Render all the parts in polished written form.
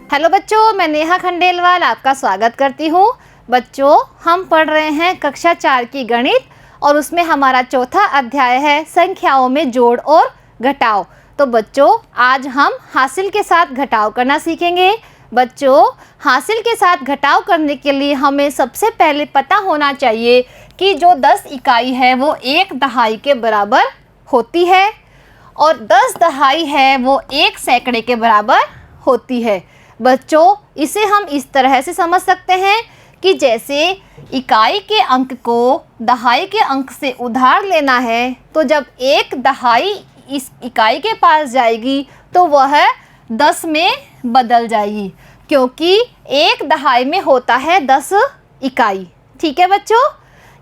Hello बच्चों, मैं नेहा खंडेलवाल आपका स्वागत करती हूँ। बच्चों, हम पढ़ रहे हैं कक्षा 4 की गणित और उसमें हमारा चौथा अध्याय है संख्याओं में जोड़ और घटाव। तो बच्चों, आज हम हासिल के साथ घटाव करना सीखेंगे। बच्चों, हासिल के साथ घटाव करने के लिए हमें सबसे पहले पता होना चाहिए कि जो 10 इकाई है वो 1 दहाई के बराबर होती है और 10 दहाई है वो 1 सैकड़े के बराबर होती है। बच्चों, इसे हम इस तरह से समझ सकते हैं कि जैसे इकाई के अंक को दहाई के अंक से उधार लेना है, तो जब 1 दहाई इस इकाई के पास जाएगी तो वह 10 में बदल जाएगी, क्योंकि 1 दहाई में होता है 10 इकाई। ठीक है बच्चों।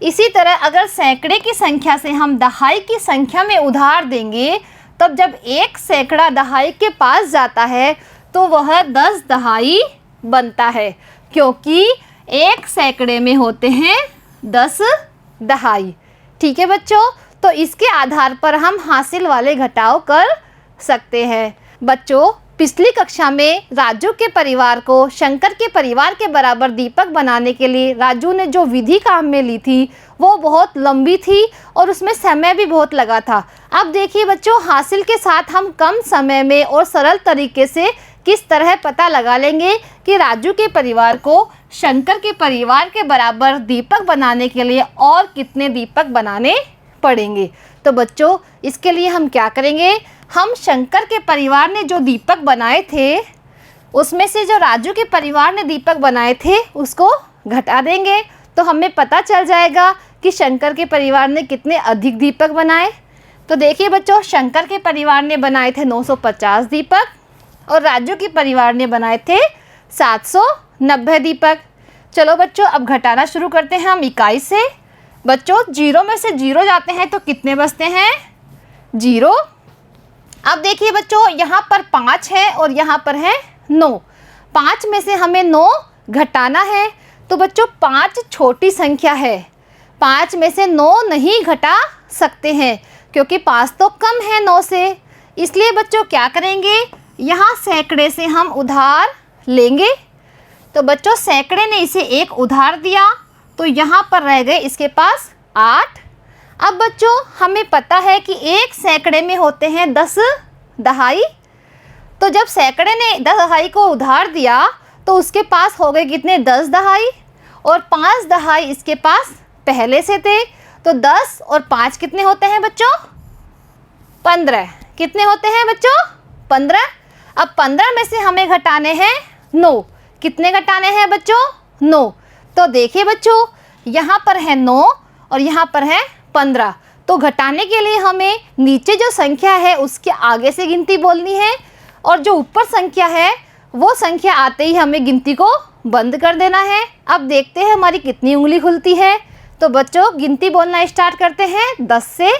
इसी तरह अगर सैकड़े की संख्या से हम दहाई की संख्या में उधार देंगे, तब जब 1 सैकड़ा दहाई के पास जाता है तो वह 10 दहाई बनता है, क्योंकि 1 सैकड़े में होते हैं 10 दहाई। ठीक है बच्चों। तो इसके आधार पर हम हासिल वाले घटाव कर सकते हैं। बच्चों, पिछली कक्षा में राजू के परिवार को शंकर के परिवार के बराबर दीपक बनाने के लिए राजू ने जो विधि काम में ली थी वो बहुत लंबी थी और उसमें समय भी बहुत लगा था। अब देखिए बच्चों, हासिल के साथ हम कम समय में और सरल तरीके से किस तरह पता लगा लेंगे कि राजू के परिवार को शंकर के परिवार के बराबर दीपक बनाने के लिए और कितने दीपक बनाने पड़ेंगे। तो बच्चों, इसके लिए हम क्या करेंगे, हम शंकर के परिवार ने जो दीपक बनाए थे उसमें से जो राजू के परिवार ने दीपक बनाए थे उसको घटा देंगे, तो हमें पता चल जाएगा कि शंकर के परिवार ने कितने अधिक दीपक बनाए। तो देखिए बच्चों, शंकर के परिवार ने बनाए थे 950 दीपक और राजू के परिवार ने बनाए थे 790 दीपक। चलो बच्चों, अब घटाना शुरू करते हैं हम इकाई से। बच्चों, 0 में से 0 जाते हैं तो कितने बचते हैं? 0। अब देखिए बच्चों, यहाँ पर 5 है और यहाँ पर है 9। 5 में से हमें 9 घटाना है। तो बच्चों, 5 छोटी संख्या है, 5 में से 9 नहीं घटा सकते हैं क्योंकि 5 तो कम है 9 से। इसलिए बच्चों क्या करेंगे, यहाँ सैकड़े से हम उधार लेंगे। तो बच्चों, सैकड़े ने इसे 1 उधार दिया तो यहाँ पर रह गए इसके पास 8। अब बच्चों, हमें पता है कि 1 सैकड़े में होते हैं 10 दहाई। तो जब सैकड़े ने 10 दहाई को उधार दिया तो उसके पास हो गए कितने? 10 दहाई और 5 दहाई इसके पास पहले से थे। तो 10 और 5 कितने होते हैं बच्चों? 15। कितने होते हैं बच्चों? 15। अब 15 में से हमें घटाने हैं 9। कितने घटाने हैं बच्चों? 9। तो देखिए बच्चों, यहाँ पर है 9 और यहाँ पर है 15। तो घटाने के लिए हमें नीचे जो संख्या है उसके आगे से गिनती बोलनी है और जो ऊपर संख्या है वो संख्या आते ही हमें गिनती को बंद कर देना है। अब देखते हैं हमारी कितनी उंगली खुलती है। तो बच्चों, गिनती बोलना स्टार्ट करते हैं 10 से।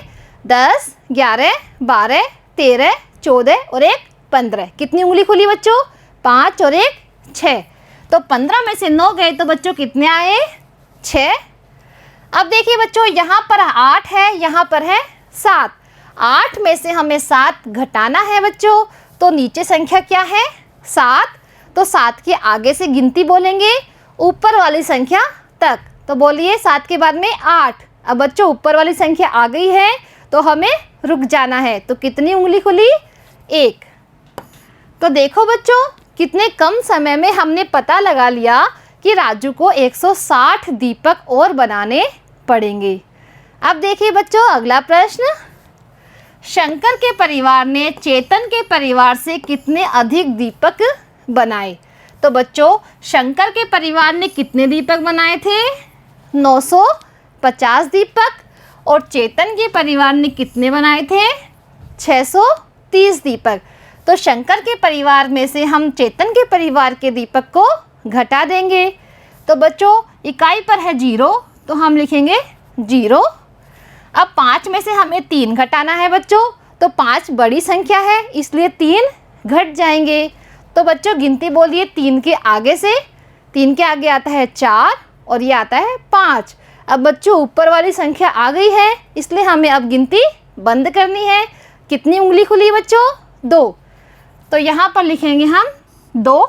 10, 11, 12, 13, 14 और 1 15। कितनी उंगली खुली बच्चों? 5 और 1 6। तो 15 में से 9 गए तो बच्चों कितने आए? 6। अब देखिए बच्चों, यहाँ पर 8 है, यहाँ पर है 7। 8 में से हमें 7 घटाना है बच्चों। तो नीचे संख्या क्या है? 7। तो 7 के आगे से गिनती बोलेंगे ऊपर वाली संख्या तक। तो बोलिए 7 के बाद में 8। अब बच्चों, ऊपर वाली संख्या आ गई है तो हमें रुक जाना है। तो कितनी उंगली खुली? 1। तो देखो बच्चों, कितने कम समय में हमने पता लगा लिया कि राजू को 160 दीपक और बनाने पड़ेंगे। अब देखिए बच्चों, अगला प्रश्न, शंकर के परिवार ने चेतन के परिवार से कितने अधिक दीपक बनाए? तो बच्चों, शंकर के परिवार ने कितने दीपक बनाए थे? 950 दीपक। और चेतन के परिवार ने कितने बनाए थे? 630 दीपक। तो शंकर के परिवार में से हम चेतन के परिवार के दीपक को घटा देंगे। तो बच्चों, इकाई पर है 0 तो हम लिखेंगे 0। अब 5 में से हमें 3 घटाना है बच्चों। तो 5 बड़ी संख्या है इसलिए 3 घट जाएंगे। तो बच्चों, गिनती बोलिए 3 के आगे से। 3 के आगे आता है 4 और ये आता है 5। अब बच्चों, ऊपर वाली संख्या आ गई है इसलिए हमें अब गिनती बंद करनी है। कितनी उंगली खुली बच्चों? 2। तो यहाँ पर लिखेंगे हम 2।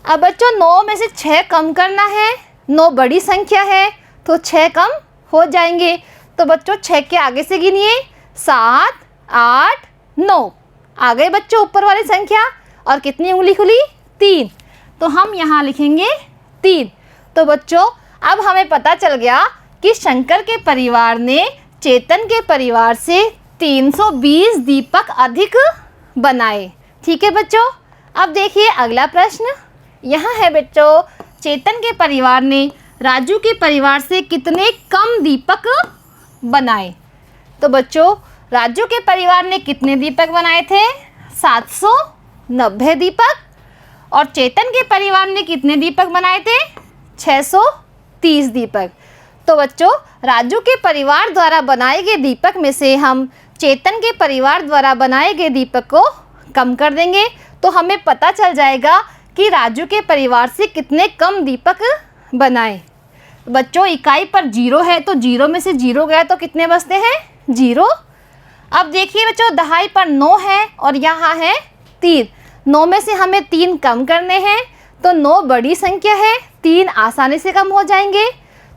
अब बच्चों 9 में से 6 कम करना है। 9 बड़ी संख्या है तो 6 कम हो जाएंगे। तो बच्चों 6 के आगे से गिनिए, 7, 8, 9 आ गए बच्चों ऊपर वाली संख्या। और कितनी उंगली खुली? 3। तो हम यहाँ लिखेंगे 3। तो बच्चों अब हमें पता चल गया कि शंकर के परिवार ने चेतन के परिवार से 320 दीपक अधिक बनाए। ठीक है बच्चों। अब देखिए अगला प्रश्न यहाँ है बच्चों, चेतन के परिवार ने राजू के परिवार से कितने कम दीपक बनाए? तो बच्चों राजू के परिवार ने कितने दीपक बनाए थे? 790 दीपक। और चेतन के परिवार ने कितने दीपक बनाए थे? 630 दीपक। तो बच्चों राजू के परिवार द्वारा बनाए गए दीपक में से हम चेतन के परिवार द्वारा बनाए गए दीपक को कम कर देंगे, तो हमें पता चल जाएगा कि राजू के परिवार से कितने कम दीपक बनाए। बच्चों इकाई पर 0 है तो 0 में से 0 गया तो कितने बचते हैं? 0। अब देखिए बच्चों दहाई पर 9 है और यहाँ है 3। 9 में से हमें 3 कम करने हैं, तो 9 बड़ी संख्या है, 3 आसानी से कम हो जाएंगे।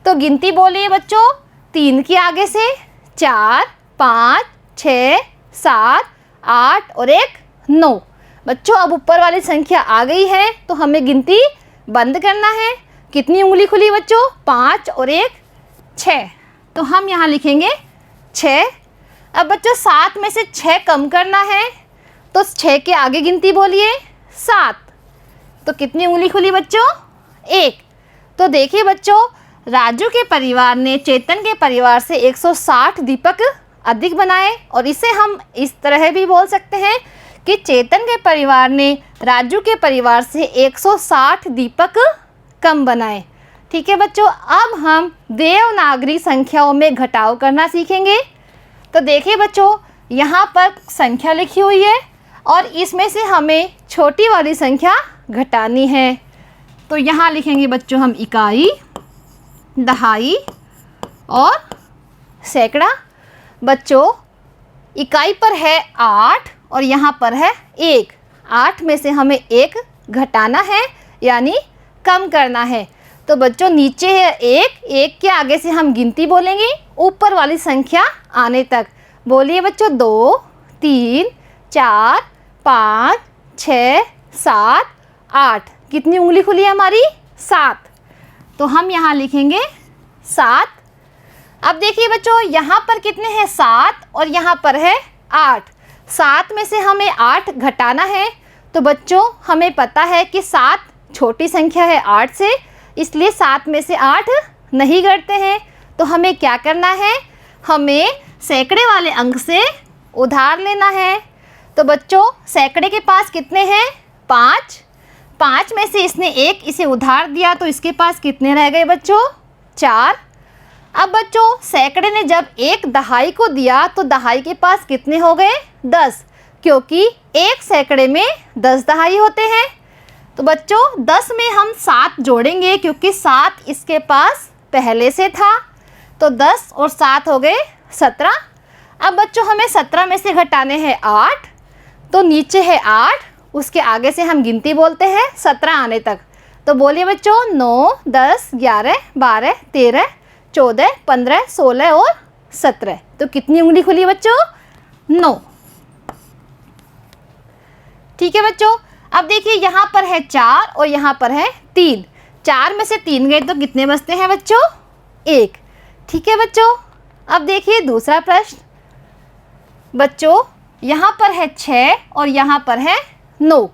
तो गिनती बोलिए बच्चों 3 के आगे से, 4, 5, 6, 7, 8 और 1 9। बच्चों अब ऊपर वाली संख्या आ गई है तो हमें गिनती बंद करना है। कितनी उंगली खुली बच्चों? 5 और 1 6। तो हम यहाँ लिखेंगे 6। अब बच्चों 7 में से 6 कम करना है, तो 6 के आगे गिनती बोलिए 7। तो कितनी उंगली खुली बच्चों? 1। तो देखिए बच्चों राजू के परिवार ने चेतन के परिवार से 160 दीपक अधिक बनाए। और इसे हम इस तरह भी बोल सकते हैं कि चेतन के परिवार ने राजू के परिवार से 160 दीपक कम बनाए। ठीक है बच्चों। अब हम देवनागरी संख्याओं में घटाव करना सीखेंगे। तो देखिए बच्चों यहाँ पर संख्या लिखी हुई है और इसमें से हमें छोटी वाली संख्या घटानी है। तो यहाँ लिखेंगे बच्चों हम इकाई, दहाई और सैकड़ा। बच्चों इकाई पर है 8 और यहाँ पर है 1। 8 में से हमें 1 घटाना है यानी कम करना है। तो बच्चों नीचे है 1, 1 के आगे से हम गिनती बोलेंगे ऊपर वाली संख्या आने तक। बोलिए बच्चों 2, 3, 4, 5, 6, 7, 8। कितनी उंगली खुली है हमारी? 7। तो हम यहाँ लिखेंगे 7। अब देखिए बच्चों यहाँ पर कितने हैं? 7 और यहाँ पर है 8। 7 में से हमें 8 घटाना है। तो बच्चों हमें पता है कि 7 छोटी संख्या है 8 से, इसलिए 7 में से 8 नहीं घटते हैं। तो हमें क्या करना है? हमें सैकड़े वाले अंक से उधार लेना है। तो बच्चों सैकड़े के पास कितने हैं? 5। 5 में से इसने 1 इसे उधार दिया तो इसके पास कितने रह गए बच्चों? 4। अब बच्चों सैकड़े ने जब 1 दहाई को दिया तो दहाई के पास कितने हो गए? 10, क्योंकि 1 सैकड़े में 10 दहाई होते हैं। तो बच्चों 10 में हम 7 जोड़ेंगे क्योंकि 7 इसके पास पहले से था। तो 10 और 7 हो गए 17। अब बच्चों हमें 17 में से घटाने हैं 8। तो नीचे है 8, उसके आगे से हम गिनती बोलते हैं 17 आने तक। तो बोलिए बच्चों 9, 10, 11, 12, 13, 14, 15, 16 और 17। तो कितनी उंगली खुली बच्चों? 9। ठीक है बच्चों। अब देखिए यहाँ पर है 4 और यहाँ पर है 3। 4 में से 3 गए तो कितने बचते हैं बच्चों? 1। ठीक है बच्चों। अब देखिए दूसरा प्रश्न। बच्चों यहाँ पर है 6 और यहाँ पर है 9।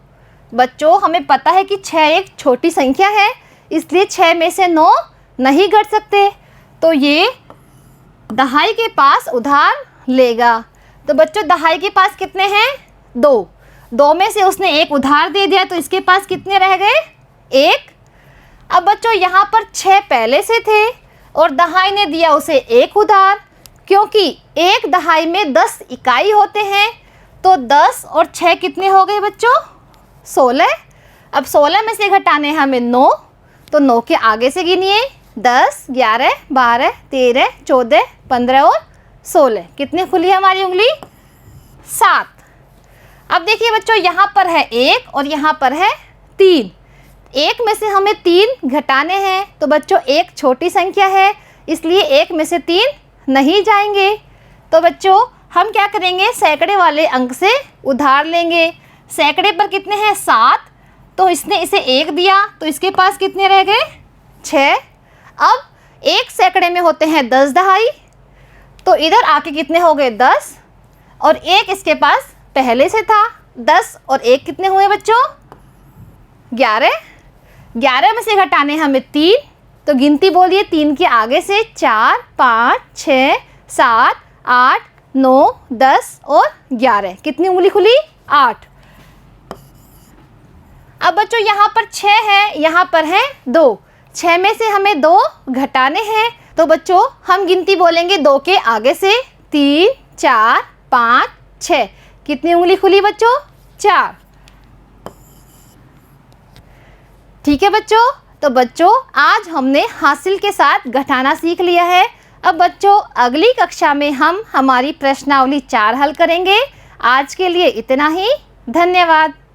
बच्चों हमें पता है कि 6 एक छोटी संख्या है, इसलिए 6 में से 9 नहीं घट सकते। तो ये दहाई के पास उधार लेगा। तो बच्चों दहाई के पास कितने हैं? 2। 2 में से उसने 1 उधार दे दिया तो इसके पास कितने रह गए? 1। अब बच्चों यहाँ पर 6 पहले से थे और दहाई ने दिया उसे 1 उधार, क्योंकि 1 दहाई में 10 इकाई होते हैं। तो 10 और 6 कितने हो गए बच्चों? 16। अब 16 में से घटाने हैं हमें 9। तो 9 के आगे से गिनिए 10, 11, 12, 13, 14, 15 और 16। कितनी खुली है हमारी उंगली? 7। अब देखिए बच्चों यहाँ पर है 1 और यहाँ पर है 3। एक में से हमें 3 घटाने हैं, तो बच्चों एक छोटी संख्या है, इसलिए एक में से 3 नहीं जाएंगे। तो बच्चों हम क्या करेंगे, सैकड़े वाले अंक से उधार लेंगे। सैकड़े पर कितने हैं, 7, तो इसने इसे 1 दिया, तो इसके पास कितने रह गए, 6। अब एक सैकड़े में होते हैं 10 दहाई, तो इधर आके कितने हो गए, 10, और एक इसके पास पहले से था। 10 और 1 कितने हुए बच्चों, 11। 11 में से घटाने हमें 3, तो गिनती बोलिए 3 के आगे से, 4, 5, 6, 7, 8, 9, 10 और 11। कितनी उंगली खुली, 8। अब बच्चों यहाँ पर 6 है, यहाँ पर है 2। 6 में से हमें 2 घटाने हैं, तो बच्चों हम गिनती बोलेंगे 2 के आगे से, 3, 4, 5, 6। कितनी उंगली खुली बच्चों, 4। ठीक है बच्चों, तो बच्चों आज हमने हासिल के साथ घटाना सीख लिया है। अब बच्चों अगली कक्षा में हम हमारी प्रश्नावली 4 हल करेंगे। आज के लिए इतना ही, धन्यवाद।